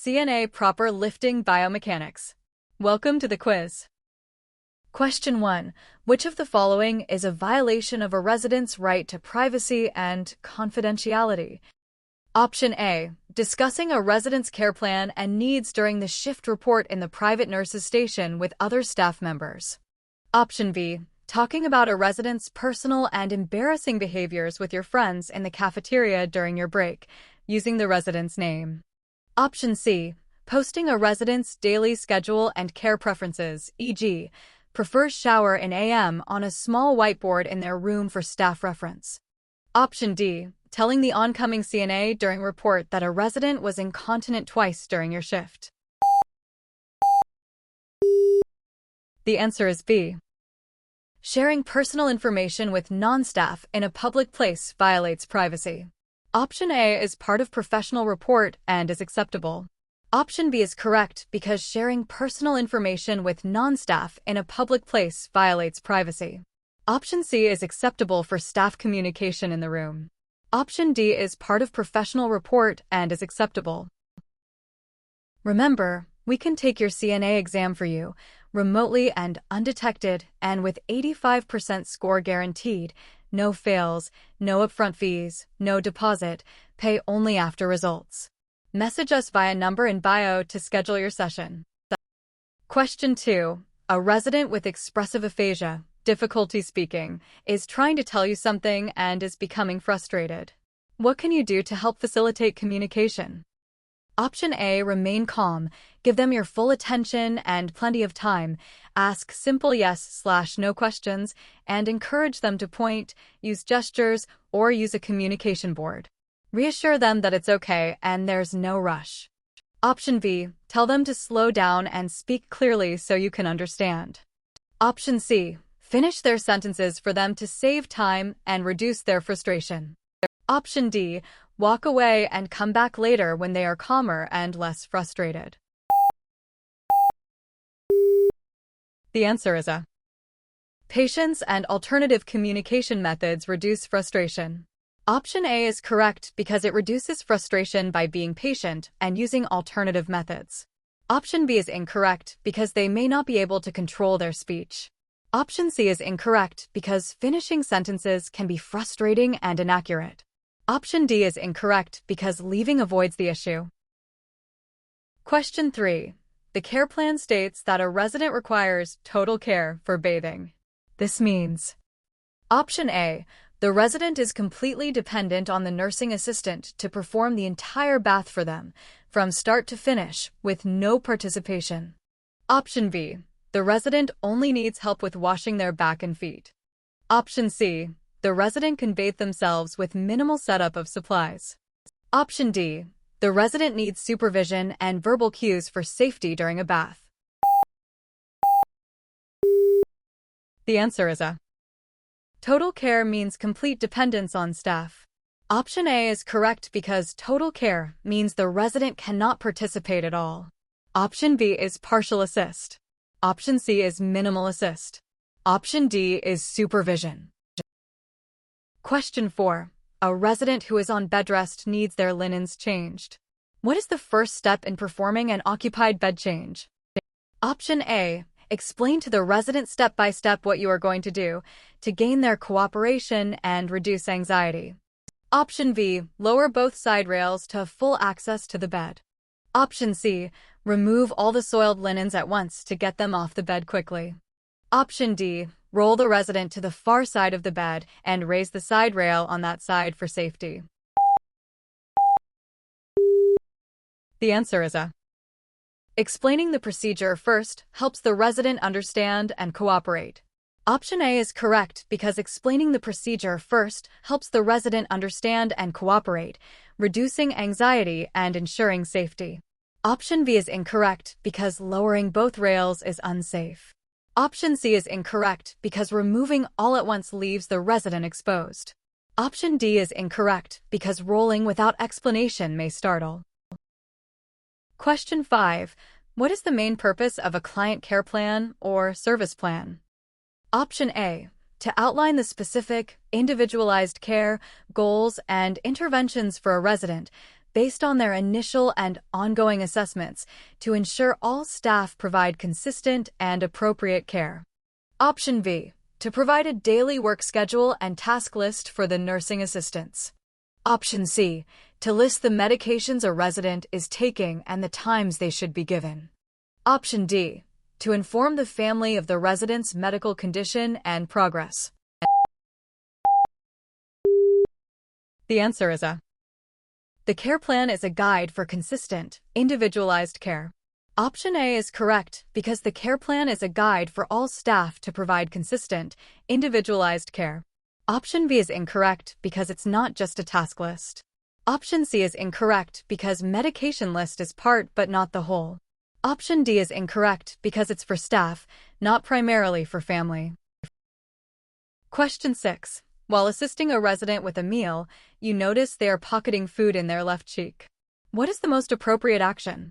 CNA proper lifting biomechanics. Welcome to the quiz. Question 1. Which of the following is a violation of a resident's right to privacy and confidentiality? Option A. Discussing a resident's care plan and needs during the shift report in the private nurse's station with other staff members. Option B. Talking about a resident's personal and embarrassing behaviors with your friends in the cafeteria during your break, using the resident's name. Option C. Posting a resident's daily schedule and care preferences, e.g., prefers shower in AM on a small whiteboard in their room for staff reference. Option D. Telling the oncoming CNA during report that a resident was incontinent twice during your shift. The answer is B. Sharing personal information with non-staff in a public place violates privacy. Option A is part of professional report and is acceptable. Option B is correct because sharing personal information with non-staff in a public place violates privacy. Option C is acceptable for staff communication in the room. Option D is part of professional report and is acceptable. Remember, we can take your CNA exam for you, remotely and undetected, and with 85% score guaranteed, no fails, no upfront fees, no deposit, pay only after results. Message us via number in bio to schedule your session. Question 2. A resident with expressive aphasia, difficulty speaking, is trying to tell you something and is becoming frustrated. What can you do to help facilitate communication? Option A. Remain calm, give them your full attention and plenty of time, ask simple yes/no questions, and encourage them to point, use gestures, or use a communication board. Reassure them that it's okay and there's no rush. Option B. Tell them to slow down and speak clearly so you can understand. Option C. Finish their sentences for them to save time and reduce their frustration. Option D. Walk away and come back later when they are calmer and less frustrated. The answer is A. Patience and alternative communication methods reduce frustration. Option A is correct because it reduces frustration by being patient and using alternative methods. Option B is incorrect because they may not be able to control their speech. Option C is incorrect because finishing sentences can be frustrating and inaccurate. Option D is incorrect because leaving avoids the issue. Question 3. The care plan states that a resident requires total care for bathing. This means: Option A. The resident is completely dependent on the nursing assistant to perform the entire bath for them, from start to finish, with no participation. Option B. The resident only needs help with washing their back and feet. Option C. The resident can bathe themselves with minimal setup of supplies. Option D. The resident needs supervision and verbal cues for safety during a bath. The answer is A. Total care means complete dependence on staff. Option A is correct because total care means the resident cannot participate at all. Option B is partial assist. Option C is minimal assist. Option D is supervision. Question 4. A resident who is on bed rest needs their linens changed. What is the first step in performing an occupied bed change? Option A. Explain to the resident step by step what you are going to do to gain their cooperation and reduce anxiety. Option B. Lower both side rails to have full access to the bed. Option C. Remove all the soiled linens at once to get them off the bed quickly. Option D. Roll the resident to the far side of the bed and raise the side rail on that side for safety. The answer is A. Explaining the procedure first helps the resident understand and cooperate. Option A is correct because explaining the procedure first helps the resident understand and cooperate, reducing anxiety and ensuring safety. Option B is incorrect because lowering both rails is unsafe. Option C is incorrect because removing all at once leaves the resident exposed. Option D is incorrect because rolling without explanation may startle. Question 5. What is the main purpose of a client care plan or service plan? Option A. To outline the specific, individualized care, goals, and interventions for a resident based on their initial and ongoing assessments to ensure all staff provide consistent and appropriate care. Option B, to provide a daily work schedule and task list for the nursing assistants. Option C, to list the medications a resident is taking and the times they should be given. Option D, to inform the family of the resident's medical condition and progress. The answer is A. The care plan is a guide for consistent, individualized care. Option A is correct because the care plan is a guide for all staff to provide consistent, individualized care. Option B is incorrect because it's not just a task list. Option C is incorrect because medication list is part but not the whole. Option D is incorrect because it's for staff, not primarily for family. Question 6. While assisting a resident with a meal, you notice they are pocketing food in their left cheek. What is the most appropriate action?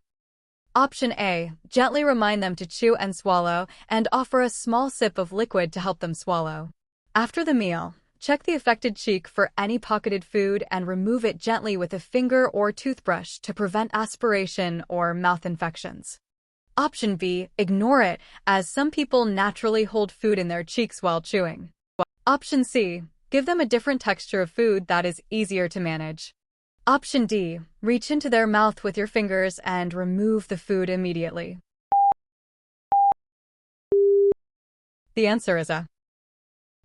Option A, gently remind them to chew and swallow and offer a small sip of liquid to help them swallow. After the meal, check the affected cheek for any pocketed food and remove it gently with a finger or toothbrush to prevent aspiration or mouth infections. Option B, ignore it, as some people naturally hold food in their cheeks while chewing. Option C, give them a different texture of food that is easier to manage. Option D, reach into their mouth with your fingers and remove the food immediately. The answer is A.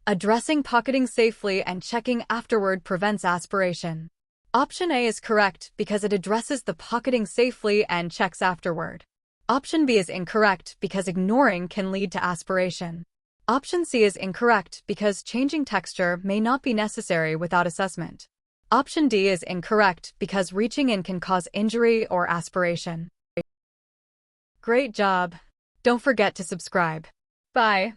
Addressing pocketing safely and checking afterward prevents aspiration. Option A is correct because it addresses the pocketing safely and checks afterward. Option B is incorrect because ignoring can lead to aspiration. Option C is incorrect because changing texture may not be necessary without assessment. Option D is incorrect because reaching in can cause injury or aspiration. Great job! Don't forget to subscribe. Bye!